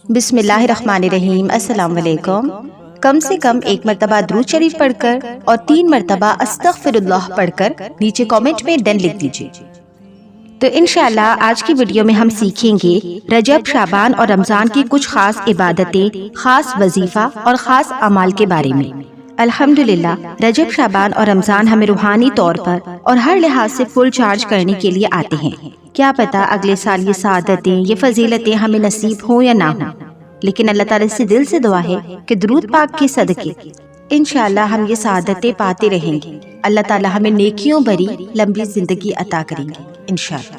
بسم اللہ الرحمن الرحیم۔ السلام علیکم۔ کم سے کم ایک مرتبہ درود شریف پڑھ کر اور 3 مرتبہ استغفر اللہ پڑھ کر نیچے کامنٹ میں ڈن لکھ دیجیے۔ تو انشاءاللہ آج کی ویڈیو میں ہم سیکھیں گے رجب، شعبان اور رمضان کی کچھ خاص عبادتیں، خاص وظیفہ اور خاص اعمال کے بارے میں۔ الحمدللہ رجب، شعبان اور رمضان ہمیں روحانی طور پر اور ہر لحاظ سے فل چارج کرنے کے لیے آتے ہیں۔ کیا پتا اگلے سال یہ سعادتیں، یہ فضیلتیں ہمیں نصیب ہوں یا نہ ہوں، لیکن اللہ تعالیٰ سے دل سے دعا ہے کہ درود پاک کے صدقے انشاءاللہ ہم یہ سعادتیں پاتے رہیں گے۔ اللہ تعالیٰ ہمیں نیکیوں بھری لمبی زندگی عطا کریں گے انشاءاللہ۔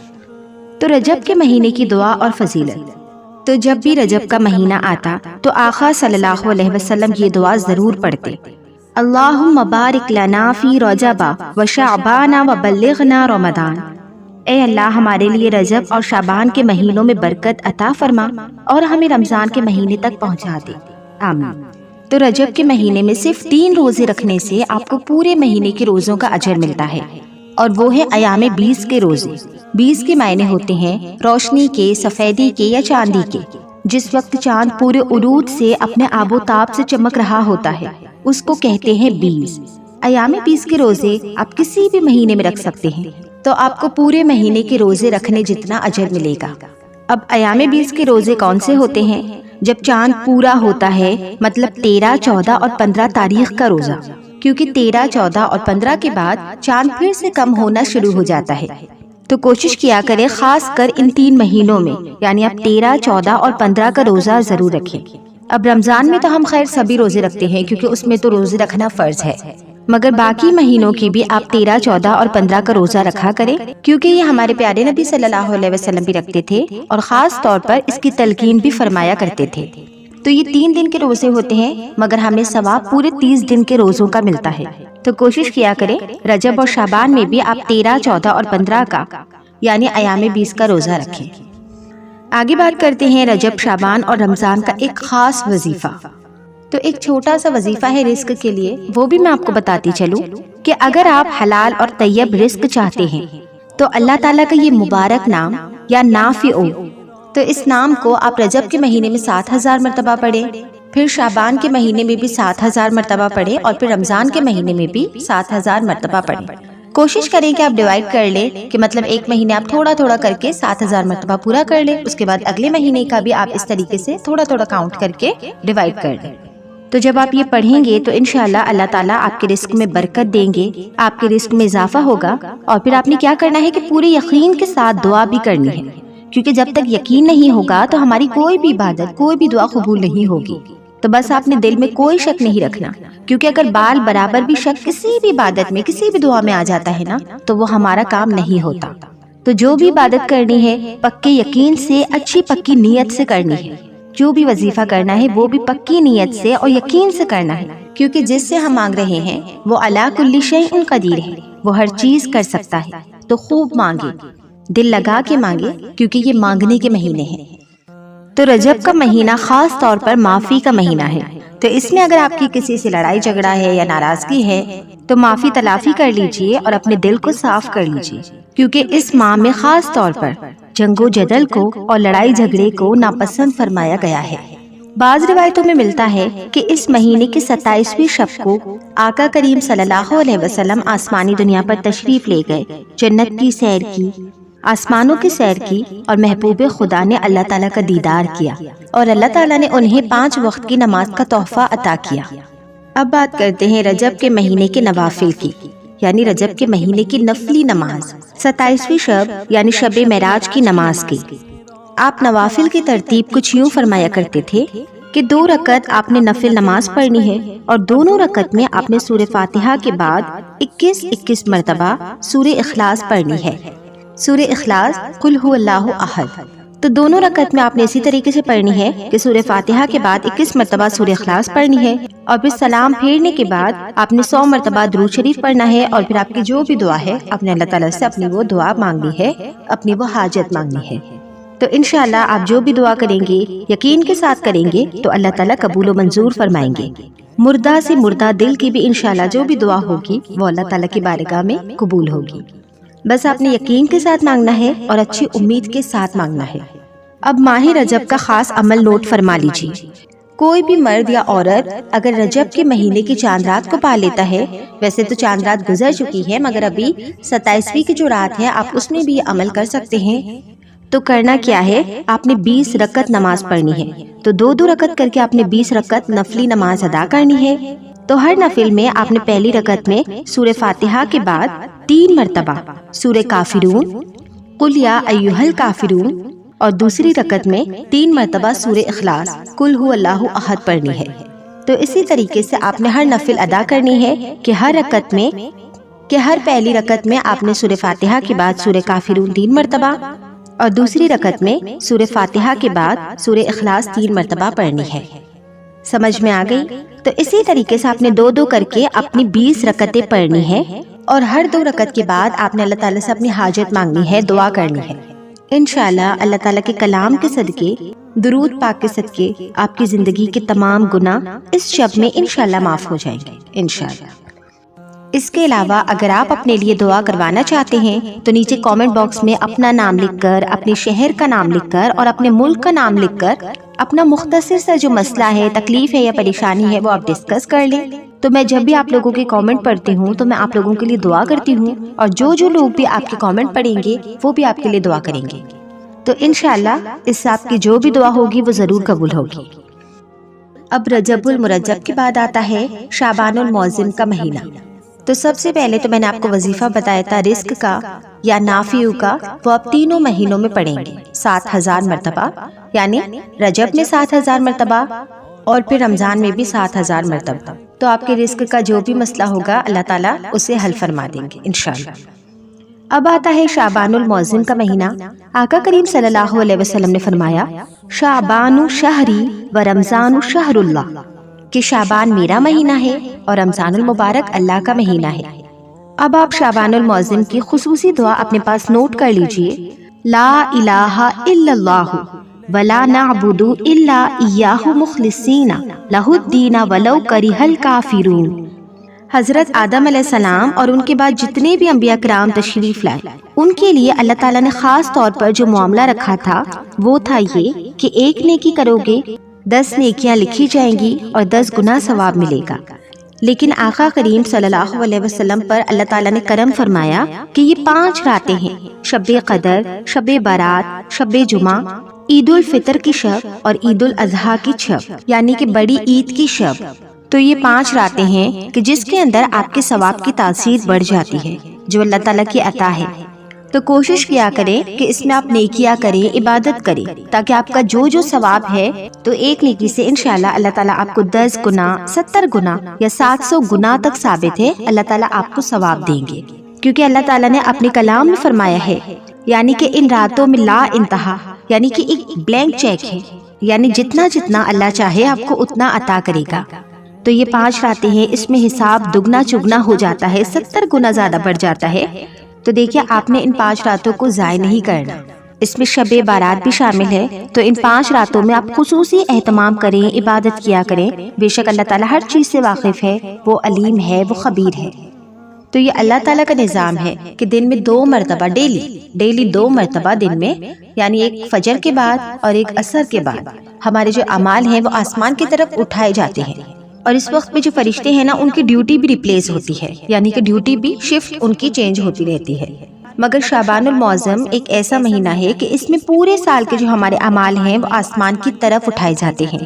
تو رجب کے مہینے کی دعا اور فضیلت۔ تو جب بھی رجب کا مہینہ آتا تو آقا صلی اللہ علیہ وسلم یہ دعا ضرور پڑھتے: اللہم بارک لنا فی رجب و شعبان و بلغنا رمضان۔ اے اللہ ہمارے لیے رجب اور شعبان کے مہینوں میں برکت عطا فرما اور ہمیں رمضان کے مہینے تک پہنچا دے، آمین۔ تو رجب کے مہینے میں صرف 3 روزے رکھنے سے آپ کو پورے مہینے کے روزوں کا اجر ملتا ہے، اور وہ ہے ایام 20 کے روزے۔ 20 کے معنی ہوتے ہیں روشنی کے، سفیدی کے یا چاندی کے۔ جس وقت چاند پورے عروج سے اپنے آب و تاب سے چمک رہا ہوتا ہے اس کو کہتے ہیں 20۔ ایام 20 کے روزے آپ کسی بھی مہینے میں رکھ سکتے ہیں، تو آپ کو پورے مہینے کے روزے رکھنے جتنا اجر ملے گا۔ اب ایام 20 کے روزے کون سے ہوتے ہیں؟ جب چاند پورا ہوتا ہے، مطلب 13، 14 اور 15 تاریخ کا روزہ، کیونکہ 13، 14 اور 15 کے بعد چاند پھر سے کم ہونا شروع ہو جاتا ہے۔ تو کوشش کیا کریں خاص کر ان 3 مہینوں میں، یعنی آپ 13، 14 اور 15 کا روزہ ضرور رکھیں۔ اب رمضان میں تو ہم خیر سبھی روزے رکھتے ہیں کیونکہ اس میں تو روزے رکھنا فرض ہے، مگر باقی مہینوں کی بھی آپ 13، 14 اور 15 کا روزہ رکھا کریں، کیونکہ یہ ہمارے پیارے نبی صلی اللہ علیہ وسلم بھی رکھتے تھے اور خاص طور پر اس کی تلقین بھی فرمایا کرتے تھے۔ تو یہ 3 دن کے روزے ہوتے ہیں، مگر ہمیں ثواب پورے 30 دن کے روزوں کا ملتا ہے۔ تو کوشش کیا کریں رجب اور شعبان میں بھی آپ 13، 14 اور 15 کا یعنی ایام 20 کا روزہ رکھیں۔ آگے بات کرتے ہیں رجب، شعبان اور رمضان کا ایک خاص وظیفہ۔ تو ایک چھوٹا سا وظیفہ ہے رزق کے لیے، وہ بھی میں آپ کو بتاتی چلوں کہ اگر آپ حلال اور طیب رزق چاہتے ہیں تو اللہ تعالیٰ کا یہ مبارک نام یا نافع، تو اس نام کو آپ رجب کے مہینے میں 7000 مرتبہ پڑھیں، پھر شعبان کے مہینے میں بھی 7000 مرتبہ پڑھیں، اور پھر رمضان کے مہینے میں بھی 7000 مرتبہ پڑھیں۔ کوشش کریں کہ آپ ڈیوائیڈ کر لیں کہ مطلب ایک مہینے آپ تھوڑا تھوڑا کر کے 7000 مرتبہ پورا کر لیں، اس کے بعد اگلے مہینے کا بھی آپ اس طریقے سے تھوڑا تھوڑا کاؤنٹ کر کے ڈیوائیڈ کر لیں۔ تو جب آپ یہ پڑھیں گے تو انشاءاللہ اللہ تعالیٰ آپ کے رزق میں برکت دیں گے، آپ کے رزق میں اضافہ ہوگا، اور پھر آپ نے کیا کرنا ہے کہ پورے یقین کے ساتھ دعا بھی کرنی ہے، کیونکہ جب تک یقین نہیں ہوگا تو ہماری کوئی بھی عبادت، کوئی بھی دعا قبول نہیں ہوگی۔ تو بس آپ نے دل میں کوئی شک نہیں رکھنا، کیونکہ اگر بال برابر بھی شک کسی بھی عبادت میں، کسی بھی دعا میں آ جاتا ہے نا تو وہ ہمارا کام نہیں ہوتا۔ تو جو بھی عبادت کرنی ہے پکے یقین سے، اچھی پکی نیت سے کرنی ہے۔ جو بھی وظیفہ کرنا ہے وہ بھی پکی نیت سے اور یقین سے کرنا ہے، کیونکہ جس سے ہم مانگ رہے ہیں وہ علی کل شیء قدیر ہے، وہ ہر چیز کر سکتا ہے۔ تو خوب مانگے، دل لگا کے مانگے، کیونکہ یہ مانگنے کے مہینے ہیں۔ تو رجب کا مہینہ خاص طور پر معافی کا مہینہ ہے، تو اس میں اگر آپ کی کسی سے لڑائی جھگڑا ہے یا ناراضگی ہے تو معافی تلافی کر لیجئے اور اپنے دل کو صاف کر لیجئے، کیونکہ اس ماہ میں خاص طور پر جنگ و جدل کو اور لڑائی جھگڑے کو ناپسند فرمایا گیا ہے۔ بعض روایتوں میں ملتا ہے کہ اس مہینے کی 27ویں شب کو آقا کریم صلی اللہ علیہ وسلم آسمانی دنیا پر تشریف لے گئے، جنت کی سیر کی، آسمانوں کی سیر کی، اور محبوب خدا نے اللہ تعالیٰ کا دیدار کیا، اور اللہ تعالیٰ نے انہیں 5 وقت کی نماز کا تحفہ عطا کیا۔ اب بات کرتے ہیں رجب کے مہینے کے نوافل کی، یعنی رجب کے مہینے کی نفلی نماز، 27ویں شب یعنی شب معراج کی نماز کی۔ آپ نوافل کی ترتیب کچھ یوں فرمایا کرتے تھے کہ 2 رکعت آپ نے نفل نماز پڑھنی ہے، اور دونوں رکعت میں آپ نے سورہ فاتحہ کے بعد 21 مرتبہ سورہ اخلاص پڑھنی ہے۔ سورہ اخلاص قل هو اللہ احد، تو دونوں رکعت میں آپ نے اسی طریقے سے پڑھنی ہے کہ سورہ فاتحہ کے بعد 21 مرتبہ سورہ اخلاص پڑھنی ہے، اور پھر سلام پھیرنے کے بعد آپ نے 100 مرتبہ درود شریف پڑھنا ہے، اور پھر آپ کی جو بھی دعا ہے اپنے اللہ تعالیٰ سے اپنی وہ دعا مانگنی ہے، اپنی وہ حاجت مانگنی ہے۔ تو انشاءاللہ آپ جو بھی دعا کریں گے یقین کے ساتھ کریں گے تو اللہ تعالیٰ قبول و منظور فرمائیں گے۔ مردہ سے مردہ دل کی بھی انشاءاللہ جو بھی دعا ہوگی وہ اللہ تعالیٰ کی بارگاہ میں قبول ہوگی۔ بس آپ نے یقین کے ساتھ مانگنا ہے اور اچھی امید کے ساتھ مانگنا ہے۔ اب ماہ رجب کا خاص عمل نوٹ فرما لیجیے۔ کوئی بھی مرد یا عورت اگر رجب کے مہینے کی چاند رات کو پا لیتا ہے، ویسے تو چاند رات گزر چکی ہے مگر ابھی 27ویں کی جو رات ہے آپ اس میں بھی یہ عمل کر سکتے ہیں۔ تو کرنا کیا ہے، آپ نے 20 رکعت نماز پڑھنی ہے، تو 2 رکعت کر کے آپ نے 20 رکعت نفلی نماز ادا کرنی ہے۔ تو ہر نفل میں آپ نے پہلی رکعت میں سورہ فاتحہ کے بعد 3 مرتبہ سورہ کافرون، قل یا ایھا الکافرون، اور دوسری رکعت میں 3 مرتبہ سورہ اخلاص، قل ھو اللہ احد پڑھنی ہے۔ تو اسی طریقے سے آپ نے ہر نفل ادا کرنی ہے کہ ہر پہلی رکعت میں آپ نے سورہ فاتحہ کے بعد سورہ کافرون 3 مرتبہ اور دوسری رکعت میں سورہ فاتحہ کے بعد سورہ اخلاص 3 مرتبہ پڑھنی ہے۔ سمجھ میں آ گئی؟ تو اسی طریقے سے آپ نے 2 کر کے اپنی 20 رکعتیں پڑھنی ہے، اور ہر 2 رکعت کے بعد آپ نے اللہ تعالیٰ سے اپنی حاجت مانگنی ہے، دعا کرنی ہے۔ انشاءاللہ اللہ تعالیٰ کے کلام کے صدقے، درود پاک کے صدقے آپ کی زندگی کے تمام گناہ اس شب میں انشاءاللہ معاف ہو جائیں گے انشاءاللہ۔ اس کے علاوہ اگر آپ اپنے لیے دعا کروانا چاہتے ہیں تو نیچے کامنٹ باکس میں اپنا نام لکھ کر، اپنے شہر کا نام لکھ کر اور اپنے ملک کا نام لکھ کر اپنا مختصر سا جو مسئلہ ہے، تکلیف ہے یا پریشانی ہے وہ آپ ڈسکس کر لیں۔ تو میں جب بھی آپ لوگوں کے کامنٹ پڑھتی ہوں تو میں آپ لوگوں کے لیے دعا کرتی ہوں، اور جو لوگ بھی آپ کے کامنٹ پڑھیں گے وہ بھی آپ کے لیے دعا کریں گے۔ تو انشاءاللہ اس سے آپ کی جو بھی دعا ہوگی وہ ضرور قبول ہوگی۔ اب رجب المرجب کے بعد آتا ہے شعبان المعظم کا مہینہ۔ تو سب سے پہلے تو میں نے آپ کو وظیفہ بتایا تھا رزق کا یا نافع کا، وہ آپ تینوں مہینوں میں پڑھیں گے 7000 مرتبہ، یعنی رجب میں 7000 مرتبہ اور پھر رمضان میں بھی 7000 مرتبہ۔ تو آپ کے رزق کا جو بھی مسئلہ ہوگا اللہ تعالیٰ اسے حل فرما دیں گے انشاءاللہ۔ اب آتا ہے شعبان المعظم کا مہینہ۔ آقا کریم صلی اللہ علیہ وسلم نے فرمایا، شعبان شہری و رمضان شہر اللہ، کہ شعبان میرا مہینہ ہے اور رمضان المبارک اللہ کا مہینہ ہے۔ اب آپ شعبان المعظم کی خصوصی دعا اپنے پاس نوٹ کر لیجئے۔ لا الہ الا اللہ ولا نعبد الا ایاہ مخلصین لہ الدین ولو کرہ الکافرون۔ حضرت آدم علیہ السلام اور ان کے بعد جتنے بھی انبیاء کرام تشریف لائے، ان کے لیے اللہ تعالیٰ نے خاص طور پر جو معاملہ رکھا تھا وہ تھا یہ کہ 1 نیکی کرو گے 10 نیکیاں لکھی جائیں گی اور 10 گنا ثواب ملے گا۔ لیکن آقا کریم صلی اللہ علیہ وسلم پر اللہ تعالیٰ نے کرم فرمایا کہ یہ 5 راتیں ہیں، شب قدر، شب برات، شب جمعہ، عید الفطر کی شب اور عید الاضحیٰ کی شب، یعنی کہ بڑی عید کی شب۔ تو یہ 5 راتیں ہیں کہ جس کے اندر آپ کے ثواب کی تاثیر بڑھ جاتی ہے، جو اللہ تعالیٰ کی عطا ہے۔ تو کوشش کیا کریں کہ اس میں آپ نیکیاں کریں، عبادت کریں، تاکہ آپ کا جو ثواب ہے تو 1 نیکی سے انشاءاللہ اللہ تعالیٰ آپ کو 10 گنا، 70 گنا یا 700 گنا تک ثابت ہے اللہ تعالیٰ آپ کو ثواب دیں گے۔ کیونکہ اللہ تعالیٰ نے اپنے کلام میں فرمایا ہے، یعنی کہ ان راتوں میں لا انتہا، یعنی کہ ایک بلینک چیک ہے، یعنی جتنا اللہ چاہے آپ کو اتنا عطا کرے گا۔ تو یہ 5 راتیں ہیں، اس میں حساب دگنا چگنا ہو جاتا ہے، 70 گنا زیادہ بڑھ جاتا ہے۔ تو دیکھیے آپ نے ان 5 راتوں کو ضائع نہیں کرنا۔ اس میں شب بارات بھی شامل ہے، تو ان 5 راتوں میں آپ خصوصی اہتمام کریں، عبادت کیا کریں۔ بے شک اللہ تعالیٰ ہر چیز سے واقف ہے، وہ علیم ہے، وہ خبیر ہے۔ تو یہ اللہ تعالیٰ کا نظام ہے کہ دن میں 2 مرتبہ ڈیلی 2 مرتبہ دن میں، یعنی ایک فجر کے بعد اور ایک عصر کے بعد ہمارے جو اعمال ہیں وہ آسمان کی طرف اٹھائے جاتے ہیں، اور اس وقت میں جو فرشتے ہیں نا ان کی ڈیوٹی بھی ریپلیس ہوتی ہے، یعنی کہ ڈیوٹی بھی شفٹ ان کی چینج ہوتی رہتی ہے۔ مگر شعبان المعظم ایک ایسا مہینہ ہے کہ اس میں پورے سال کے جو ہمارے اعمال ہیں وہ آسمان کی طرف اٹھائے جاتے ہیں،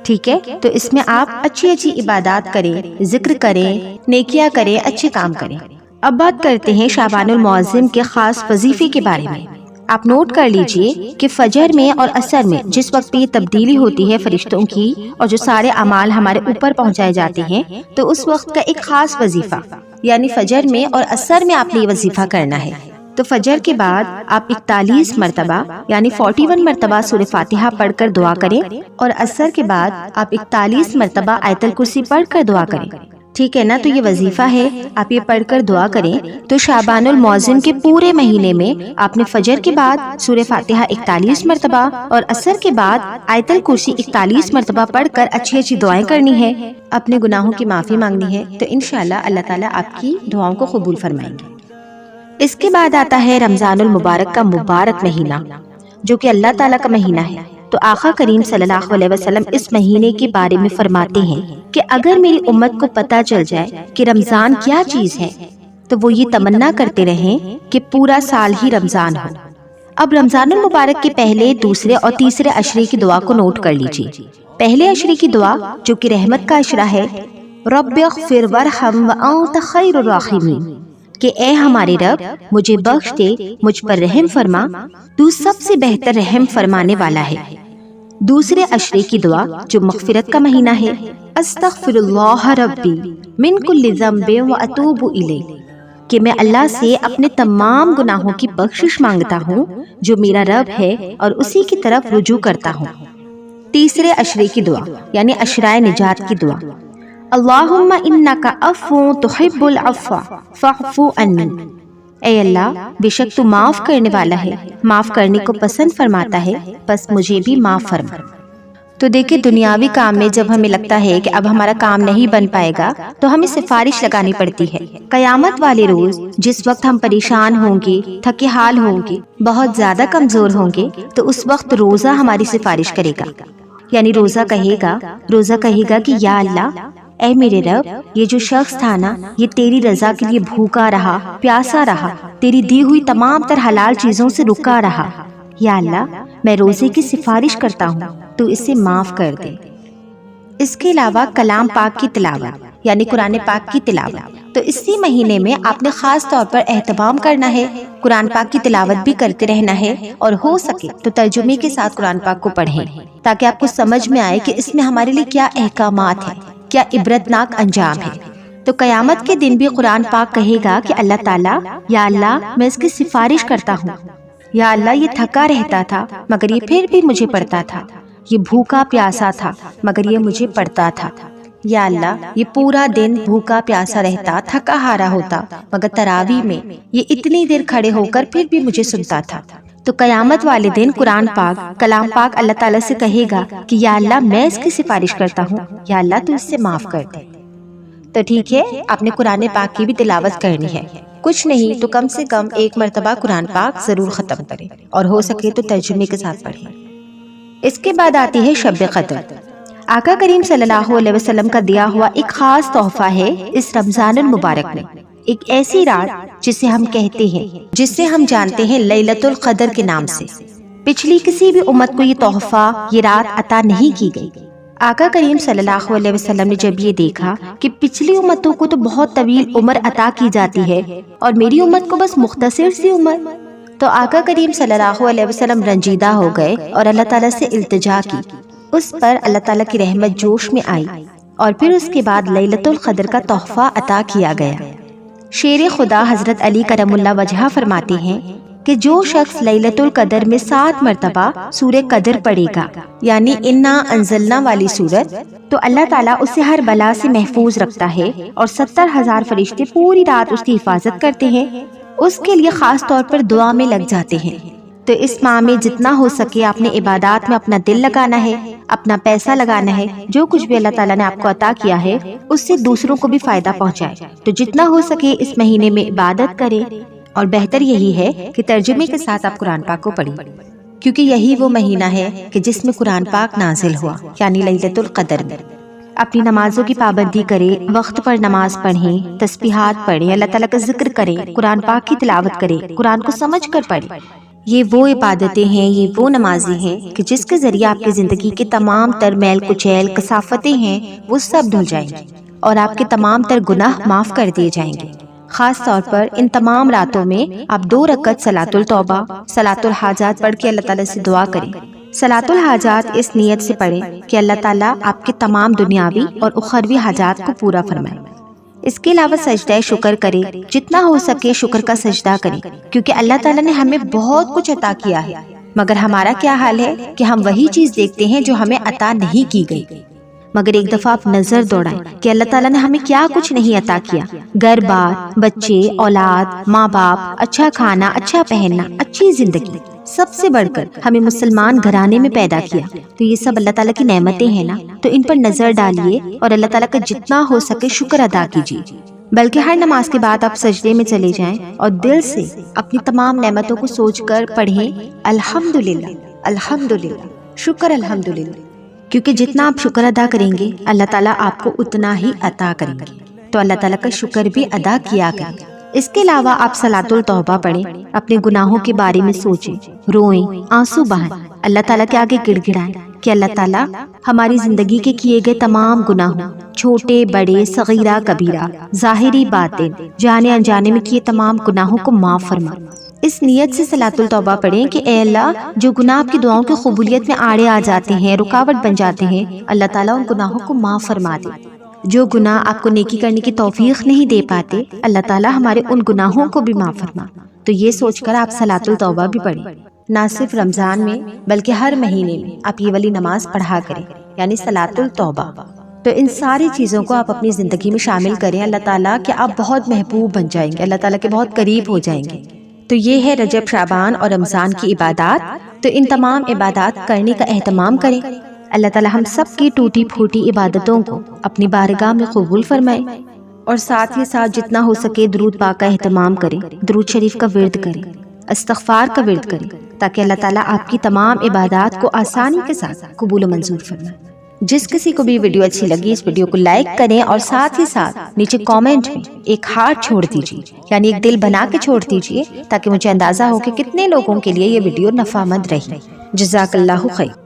ٹھیک ہے؟ تو اس میں آپ اچھی عبادات کریں، ذکر کریں، نیکیاں کریں، اچھے کام کریں۔ اب بات کرتے ہیں شعبان المعظم کے خاص وظیفے کے بارے میں۔ آپ نوٹ کر لیجئے کہ فجر میں اور عصر میں جس وقت یہ تبدیلی ہوتی ہے فرشتوں کی اور جو سارے اعمال ہمارے اوپر پہنچائے جاتے ہیں، تو اس وقت کا ایک خاص وظیفہ، یعنی فجر میں اور عصر میں آپ نے یہ وظیفہ کرنا ہے۔ تو فجر کے بعد آپ 41 مرتبہ یعنی 41 مرتبہ سورہ فاتحہ پڑھ کر دعا کریں، اور عصر کے بعد آپ 41 مرتبہ آیت الکرسی پڑھ کر دعا کریں، ٹھیک ہے نا؟ تو یہ وظیفہ ہے، آپ یہ پڑھ کر دعا کریں۔ تو شعبان المعظم کے پورے مہینے میں آپ نے فجر کے بعد سورہ فاتحہ 41 مرتبہ اور عصر کے بعد آیت الکرسی 41 مرتبہ پڑھ کر اچھی دعائیں کرنی ہے، اپنے گناہوں کی معافی مانگنی ہے، تو انشاءاللہ اللہ تعالیٰ آپ کی دعاؤں کو قبول فرمائیں گے۔ اس کے بعد آتا ہے رمضان المبارک کا مبارک مہینہ۔ جو کہ اللہ تعالیٰ کا مہینہ ہے، تو آقا کریم صلی اللہ علیہ وسلم اس مہینے کے بارے میں فرماتے ہیں کہ اگر میری امت کو پتہ چل جائے کہ رمضان کیا چیز ہے تو وہ یہ تمنا کرتے رہیں کہ پورا سال ہی رمضان ہو۔ اب رمضان المبارک کے پہلے، دوسرے اور تیسرے عشرے کی دعا کو نوٹ کر لیجیے۔ پہلے عشرے کی دعا جو کہ رحمت کا عشرہ ہے، رب اغفر وارحم وانت خیر الراحمین، کہ اے ہمارے رب مجھے بخش دے، مجھ پر رحم فرما، تو سب سے بہتر رحم فرمانے والا ہے۔ دوسرے عشرے کی دعا جو مغفرت کا مہینہ ہے، استغفر اللہ ربی من کل ذنب واتوب الیہ، کہ میں اللہ سے اپنے تمام گناہوں کی بخشش مانگتا ہوں جو میرا رب ہے اور اسی کی طرف رجوع کرتا ہوں۔ تیسرے عشرے کی دعا یعنی عشرۂ نجات کی دعا، اللہم انک عفو تحب العفو فاعف عنی، اے اللہ بے شک تو معاف کرنے والا ہے، معاف کرنے کو پسند فرماتا ہے، بس مجھے بھی معاف فرما۔ تو دیکھیں دنیاوی کام میں جب ہمیں لگتا ہے کہ اب ہمارا کام نہیں بن پائے گا تو ہمیں سفارش لگانی پڑتی ہے۔ قیامت والے روز جس وقت ہم پریشان ہوں گے، تھکے حال ہوں گے، بہت زیادہ کمزور ہوں گے، تو اس وقت روزہ ہماری سفارش کرے گا، یعنی روزہ کہے گا کہ یا اللہ اے میرے رب، یہ جو شخص تھا نا، یہ تیری رضا کے لیے بھوکا رہا، پیاسا رہا، تیری دی ہوئی تمام تر حلال چیزوں سے رکا رہا، یا اللہ میں روزے کی سفارش کرتا ہوں، تو اسے معاف کر دے۔ اس کے علاوہ کلام پاک کی تلاوت یعنی قرآن پاک کی تلاوت، تو اسی مہینے میں آپ نے خاص طور پر اہتمام کرنا ہے، قرآن پاک کی تلاوت بھی کرتے رہنا ہے، اور ہو سکے تو ترجمے کے ساتھ قرآن پاک کو پڑھیں تاکہ آپ کو سمجھ میں آئے کہ اس میں ہمارے لیے کیا احکامات ہیں، کیا عبرتناک انجام ہے۔ تو قیامت کے دن بھی قرآن پاک کہے گا کہ اللہ تعالیٰ، یا اللہ میں اس کی سفارش کرتا ہوں، یا اللہ یہ تھکا رہتا تھا مگر یہ پھر بھی مجھے پڑھتا تھا، یہ بھوکا پیاسا تھا مگر یہ مجھے پڑھتا تھا، یا اللہ یہ پورا دن بھوکا پیاسا رہتا، تھکا ہارا ہوتا، مگر تراویح میں یہ اتنی دیر کھڑے ہو کر پھر بھی مجھے سنتا تھا۔ تو قیامت والے دن قرآن پاک، کلام پاک اللہ تعالیٰ سے کہے گا کہ یا اللہ میں اس کی سفارش کرتا ہوں، یا اللہ تو اس سے معاف کر دے۔ تو ٹھیک ہے، آپ نے قرآن پاک کی بھی تلاوت کرنی ہے، کچھ نہیں تو کم سے کم ایک مرتبہ قرآن پاک ضرور ختم کریں، اور ہو سکے تو ترجمے کے ساتھ پڑھیں۔ اس کے بعد آتی ہے شب قدر۔ آقا کریم صلی اللہ علیہ وسلم کا دیا ہوا ایک خاص تحفہ ہے اس رمضان المبارک میں، ایک ایسی رات جسے ہم کہتے ہیں، جس سے ہم جانتے ہیں لیلۃ القدر کے نام سے۔ پچھلی کسی بھی امت کو یہ تحفہ، یہ رات عطا نہیں کی گئی۔ آقا کریم صلی اللہ علیہ وسلم نے جب یہ دیکھا کہ پچھلی امتوں کو تو بہت طویل عمر عطا کی جاتی ہے اور میری امت کو بس مختصر سی عمر، تو آقا کریم صلی اللہ علیہ وسلم رنجیدہ ہو گئے اور اللہ تعالیٰ سے التجا کی۔ اس پر اللہ تعالیٰ کی رحمت جوش میں آئی اور پھر اس کے بعد لیلۃ القدر کا تحفہ عطا کیا گیا۔ شیر خدا حضرت علی کرم اللہ وجہہ فرماتے ہیں کہ جو شخص لیلۃ القدر میں 7 مرتبہ سورہ قدر پڑھے گا، یعنی انا انزلنا والی سورت، تو اللہ تعالیٰ اسے ہر بلا سے محفوظ رکھتا ہے اور 70,000 فرشتے پوری رات اس کی حفاظت کرتے ہیں، اس کے لیے خاص طور پر دعا میں لگ جاتے ہیں۔ تو اس ماہ میں جتنا ہو سکے اپنے عبادات میں اپنا دل لگانا ہے، اپنا پیسہ لگانا ہے، جو کچھ بھی اللہ تعالیٰ نے آپ کو عطا کیا ہے اس سے دوسروں کو بھی فائدہ پہنچائے۔ تو جتنا ہو سکے اس مہینے میں عبادت کریں، اور بہتر یہی ہے کہ ترجمے کے ساتھ آپ قرآن پاک کو پڑھیں، کیونکہ یہی وہ مہینہ ہے کہ جس میں قرآن پاک نازل ہوا، یعنی لیلۃ القدر میں۔ اپنی نمازوں کی پابندی کریں، وقت پر نماز پڑھیں، تسبیحات پڑھیں، اللہ تعالیٰ کا ذکر کریں، قرآن پاک کی تلاوت کریں، قرآن کو سمجھ کر پڑھیں۔ یہ وہ عبادتیں ہیں، یہ وہ نمازیں ہیں کہ جس کے ذریعے آپ کی زندگی کے تمام تر میل کچیل کثافتیں ہیں وہ سب دھل جائیں گی اور آپ کے تمام تر گناہ معاف کر دیے جائیں گے۔ خاص طور پر ان تمام راتوں میں آپ 2 رکعت صلاۃ التوبہ، صلاۃ الحاجات پڑھ کے اللہ تعالیٰ سے دعا کریں۔ صلاۃ الحاجات اس نیت سے پڑھیں کہ اللہ تعالیٰ آپ کے تمام دنیاوی اور اخروی حاجات کو پورا فرمائے۔ اس کے علاوہ سجدہ شکر کریں، جتنا ہو سکے شکر کا سجدہ کریں، کیونکہ اللہ تعالیٰ نے ہمیں بہت کچھ عطا کیا ہے، مگر ہمارا کیا حال ہے کہ ہم وہی چیز دیکھتے ہیں جو ہمیں عطا نہیں کی گئی۔ مگر ایک دفعہ آپ نظر دوڑائیں کہ اللہ تعالیٰ نے ہمیں کیا کچھ نہیں عطا کیا، گھر بار، بچے، اولاد، ماں باپ، اچھا کھانا، اچھا پہننا، اچھی زندگی، سب سے بڑھ کر ہمیں مسلمان گھرانے میں پیدا کیا۔ تو یہ سب اللہ تعالیٰ کی نعمتیں ہیں نا، تو ان پر نظر ڈالیے اور اللہ تعالیٰ کا جتنا ہو سکے شکر ادا کیجیے۔ بلکہ ہر نماز کے بعد آپ سجدے میں چلے جائیں اور دل سے اپنی تمام نعمتوں کو سوچ کر پڑھیں الحمدللہ الحمدللہ، شکر الحمدللہ، کیونکہ جتنا آپ شکر ادا کریں گے اللہ تعالیٰ آپ کو اتنا ہی عطا کریں گے، تو اللہ تعالیٰ کا شکر بھی ادا کیا کریں۔ اس کے علاوہ آپ صلاۃ التوبہ پڑھیں، اپنے گناہوں کے بارے میں سوچیں، روئیں، آنسو بہائیں، اللہ تعالیٰ کے آگے گڑ گڑائیں کہ اللہ تعالیٰ ہماری زندگی کے کیے گئے تمام گناہوں، چھوٹے بڑے صغیرہ کبیرہ، ظاہری باطن، جانے انجانے میں کیے تمام گناہوں کو معاف فرما۔ اس نیت سے صلاۃ التوبہ پڑھیں کہ اے اللہ، جو گناہ آپ کی دعاؤں کی قبولیت میں آڑے آ جاتے ہیں، رکاوٹ بن جاتے ہیں، اللہ تعالیٰ ان گناہوں کو معاف فرما دے۔ جو گناہ آپ کو نیکی کرنے کی توفیق نہیں دے پاتے، اللہ تعالیٰ ہمارے ان گناہوں کو بھی معاف فرما۔ تو یہ سوچ کر آپ صلاۃ التوبہ بھی پڑھیں۔ نہ صرف رمضان میں بلکہ ہر مہینے میں آپ یہ والی نماز پڑھا کریں، یعنی صلاۃ التوبہ۔ تو ان ساری چیزوں کو آپ اپنی زندگی میں شامل کریں، اللہ تعالیٰ کہ آپ بہت محبوب بن جائیں گے، اللہ تعالیٰ کے بہت قریب ہو جائیں گے۔ تو یہ ہے رجب، شعبان اور رمضان کی عبادات۔ تو ان تمام عبادات کرنے کا اہتمام کریں۔ اللہ تعالیٰ ہم سب کی ٹوٹی پھوٹی عبادتوں کو اپنی بارگاہ میں قبول فرمائے، اور ساتھ ہی ساتھ جتنا ہو سکے درود پاک کا اہتمام کریں، درود شریف کا ورد کریں، استغفار کا ورد کریں، تاکہ اللہ تعالیٰ آپ کی تمام عبادات کو آسانی کے ساتھ قبول و منظور فرمائے۔ جس کسی کو بھی ویڈیو اچھی لگی اس ویڈیو کو لائک کریں، اور ساتھ ہی ساتھ نیچے کامنٹ میں ایک ہارٹ چھوڑ دیجیے، یعنی ایک دل بنا کے چھوڑ دیجیے، تاکہ مجھے اندازہ ہو کہ کتنے لوگوں کے لیے یہ ویڈیو نفع مند رہی۔ جزاک اللہ خیر۔